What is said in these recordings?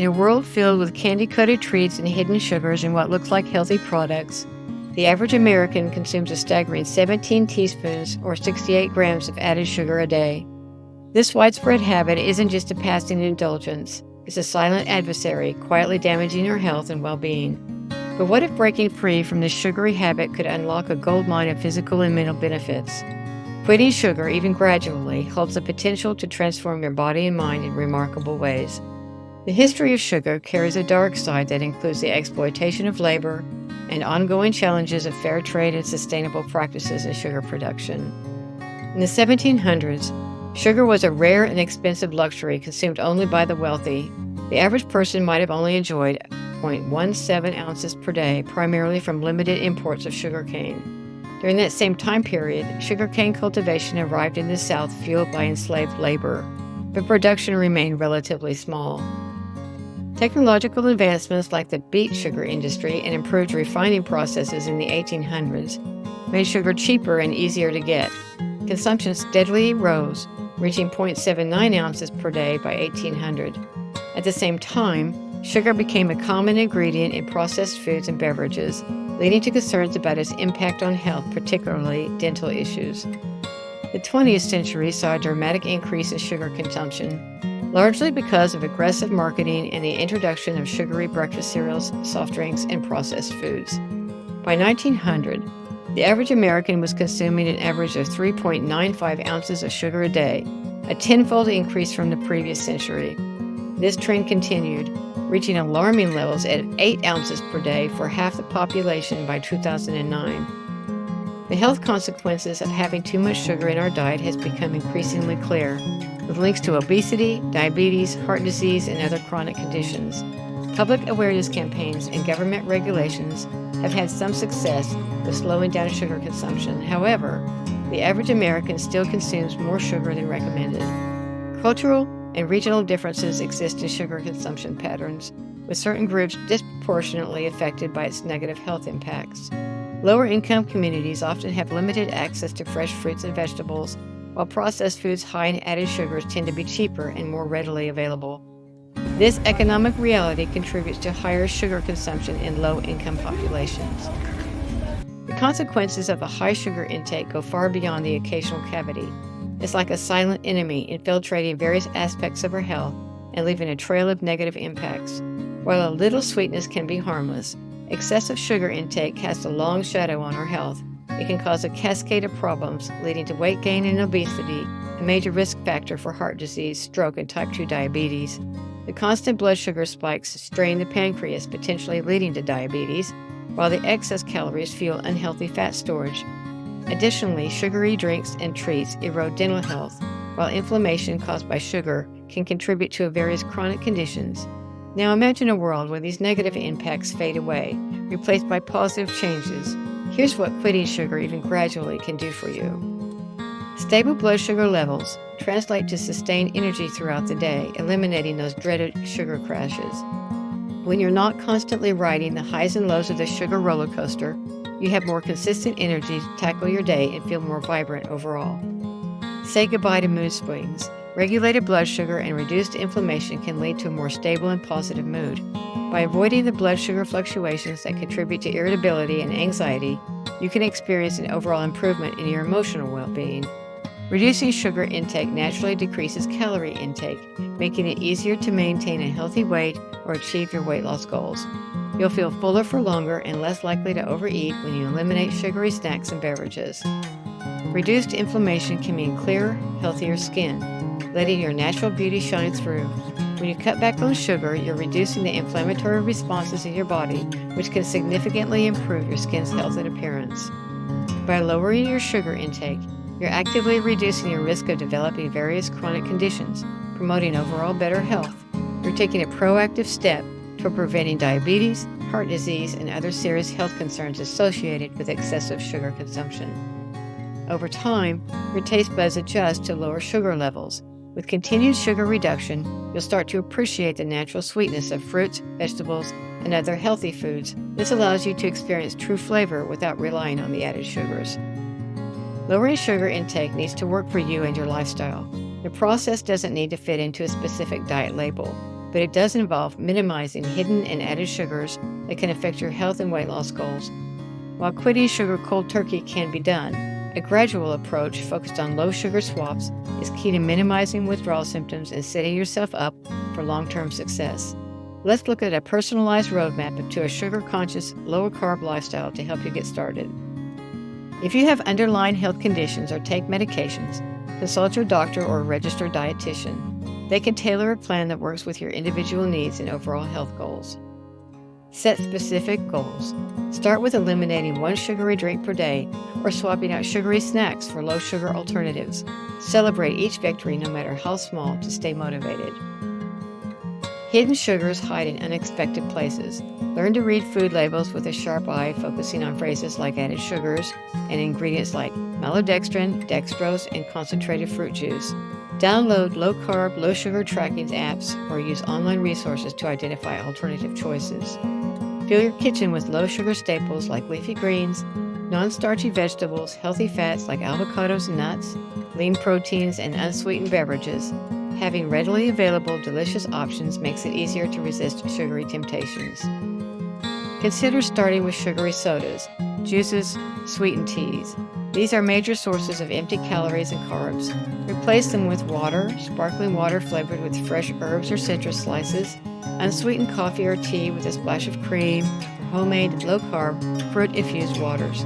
In a world filled with candy-coated treats and hidden sugars in what looks like healthy products, the average American consumes a staggering 17 teaspoons or 68 grams of added sugar a day. This widespread habit isn't just a passing indulgence, it's a silent adversary quietly damaging our health and well-being. But what if breaking free from this sugary habit could unlock a goldmine of physical and mental benefits? Quitting sugar, even gradually, holds the potential to transform your body and mind in remarkable ways. The history of sugar carries a dark side that includes the exploitation of labor and ongoing challenges of fair trade and sustainable practices in sugar production. In the 1700s, sugar was a rare and expensive luxury consumed only by the wealthy. The average person might have only enjoyed 0.17 ounces per day, primarily from limited imports of sugarcane. During that same time period, sugarcane cultivation arrived in the South fueled by enslaved labor, but production remained relatively small. Technological advancements like the beet sugar industry and improved refining processes in the 1800s made sugar cheaper and easier to get. Consumption steadily rose, reaching 0.79 ounces per day by 1800. At the same time, sugar became a common ingredient in processed foods and beverages, leading to concerns about its impact on health, particularly dental issues. The 20th century saw a dramatic increase in sugar consumption, largely because of aggressive marketing and the introduction of sugary breakfast cereals, soft drinks, and processed foods. By 1900, the average American was consuming an average of 3.95 ounces of sugar a day, a tenfold increase from the previous century. This trend continued, reaching alarming levels at 8 ounces per day for half the population by 2009. The health consequences of having too much sugar in our diet has become increasingly clear, with links to obesity, diabetes, heart disease, and other chronic conditions. Public awareness campaigns and government regulations have had some success with slowing down sugar consumption. However, the average American still consumes more sugar than recommended. Cultural and regional differences exist in sugar consumption patterns, with certain groups disproportionately affected by its negative health impacts. Lower-income communities often have limited access to fresh fruits and vegetables, while processed foods high in added sugars tend to be cheaper and more readily available. This economic reality contributes to higher sugar consumption in low-income populations. The consequences of a high sugar intake go far beyond the occasional cavity. It's like a silent enemy infiltrating various aspects of our health and leaving a trail of negative impacts. While a little sweetness can be harmless, excessive sugar intake casts a long shadow on our health. It can cause a cascade of problems, leading to weight gain and obesity, a major risk factor for heart disease, stroke, and type 2 diabetes. The constant blood sugar spikes strain the pancreas, potentially leading to diabetes, while the excess calories fuel unhealthy fat storage. Additionally, sugary drinks and treats erode dental health, while inflammation caused by sugar can contribute to various chronic conditions. Now imagine a world where these negative impacts fade away, replaced by positive changes. Here's what quitting sugar, even gradually, can do for you. Stable blood sugar levels translate to sustained energy throughout the day, eliminating those dreaded sugar crashes. When you're not constantly riding the highs and lows of the sugar roller coaster, you have more consistent energy to tackle your day and feel more vibrant overall. Say goodbye to mood swings. Regulated blood sugar and reduced inflammation can lead to a more stable and positive mood. By avoiding the blood sugar fluctuations that contribute to irritability and anxiety, you can experience an overall improvement in your emotional well-being. Reducing sugar intake naturally decreases calorie intake, making it easier to maintain a healthy weight or achieve your weight loss goals. You'll feel fuller for longer and less likely to overeat when you eliminate sugary snacks and beverages. Reduced inflammation can mean clearer, healthier skin, letting your natural beauty shine through. When you cut back on sugar, you're reducing the inflammatory responses in your body, which can significantly improve your skin's health and appearance. By lowering your sugar intake, you're actively reducing your risk of developing various chronic conditions, promoting overall better health. You're taking a proactive step toward preventing diabetes, heart disease, and other serious health concerns associated with excessive sugar consumption. Over time, your taste buds adjust to lower sugar levels. With continued sugar reduction, you'll start to appreciate the natural sweetness of fruits, vegetables, and other healthy foods. This allows you to experience true flavor without relying on the added sugars. Lowering sugar intake needs to work for you and your lifestyle. The process doesn't need to fit into a specific diet label. but it does involve minimizing hidden and added sugars that can affect your health and weight loss goals. While quitting sugar cold turkey can be done, a gradual approach focused on low sugar swaps is key to minimizing withdrawal symptoms and setting yourself up for long-term success. Let's look at a personalized roadmap to a sugar-conscious, lower-carb lifestyle to help you get started. If you have underlying health conditions or take medications, consult your doctor or a registered dietitian. They can tailor a plan that works with your individual needs and overall health goals. Set specific goals. Start with eliminating one sugary drink per day or swapping out sugary snacks for low-sugar alternatives. Celebrate each victory, no matter how small, to stay motivated. Hidden sugars hide in unexpected places. Learn to read food labels with a sharp eye, focusing on phrases like added sugars and ingredients like maltodextrin, dextrose, and concentrated fruit juice. Download low-carb, low-sugar tracking apps or use online resources to identify alternative choices. Fill your kitchen with low-sugar staples like leafy greens, non-starchy vegetables, healthy fats like avocados and nuts, lean proteins, and unsweetened beverages. Having readily available, delicious options makes it easier to resist sugary temptations. Consider starting with sugary sodas, juices, sweetened teas. These are major sources of empty calories and carbs. Replace them with water, sparkling water flavored with fresh herbs or citrus slices, unsweetened coffee or tea with a splash of cream, or homemade, low-carb, fruit-infused waters.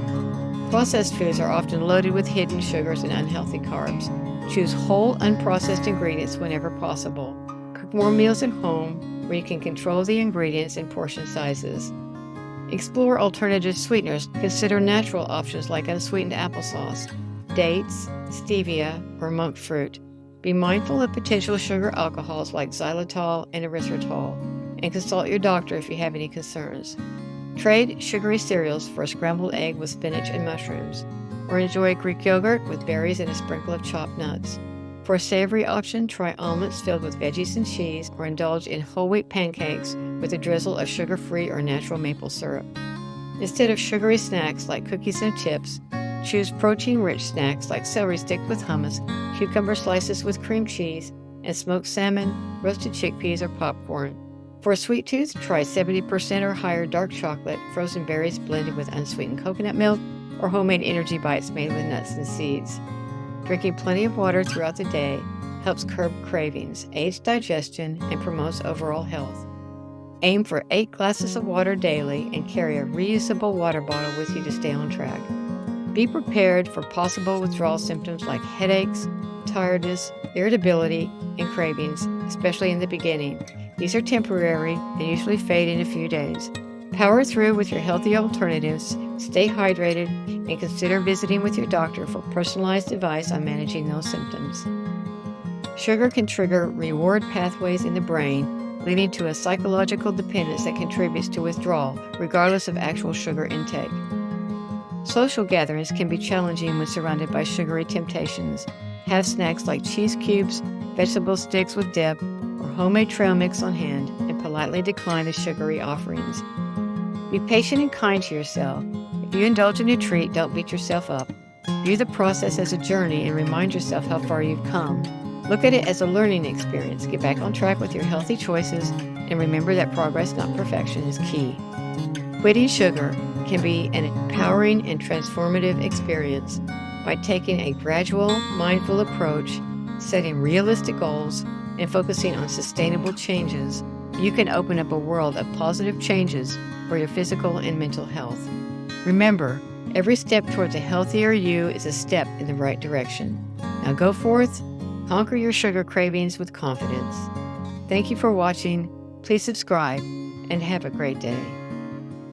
Processed foods are often loaded with hidden sugars and unhealthy carbs. Choose whole, unprocessed ingredients whenever possible. Cook more meals at home where you can control the ingredients and portion sizes. Explore alternative sweeteners. Consider natural options like unsweetened applesauce, dates, stevia, or monk fruit. Be mindful of potential sugar alcohols like xylitol and erythritol, and consult your doctor if you have any concerns. Trade sugary cereals for a scrambled egg with spinach and mushrooms, or enjoy Greek yogurt with berries and a sprinkle of chopped nuts. For a savory option, try omelets filled with veggies and cheese, or indulge in whole wheat pancakes with a drizzle of sugar-free or natural maple syrup. Instead of sugary snacks like cookies and chips, choose protein-rich snacks like celery stick with hummus, cucumber slices with cream cheese, and smoked salmon, roasted chickpeas, or popcorn. For a sweet tooth, try 70% or higher dark chocolate, frozen berries blended with unsweetened coconut milk, or homemade energy bites made with nuts and seeds. Drinking plenty of water throughout the day helps curb cravings, aids digestion, and promotes overall health. Aim for 8 glasses of water daily and carry a reusable water bottle with you to stay on track. Be prepared for possible withdrawal symptoms like headaches, tiredness, irritability, and cravings, especially in the beginning. These are temporary and usually fade in a few days. Power through with your healthy alternatives, stay hydrated, and consider visiting with your doctor for personalized advice on managing those symptoms. Sugar can trigger reward pathways in the brain, leading to a psychological dependence that contributes to withdrawal, regardless of actual sugar intake. Social gatherings can be challenging when surrounded by sugary temptations. Have snacks like cheese cubes, vegetable sticks with dip, or homemade trail mix on hand, and politely decline the sugary offerings. Be patient and kind to yourself. If you indulge in a treat, don't beat yourself up. View the process as a journey and remind yourself how far you've come. Look at it as a learning experience. Get back on track with your healthy choices, and remember that progress, not perfection, is key. Quitting sugar can be an empowering and transformative experience. By taking a gradual, mindful approach, setting realistic goals, and focusing on sustainable changes, you can open up a world of positive changes for your physical and mental health. Remember, every step towards a healthier you is a step in the right direction. Now go forth, conquer your sugar cravings with confidence. Thank you for watching. Please subscribe and have a great day.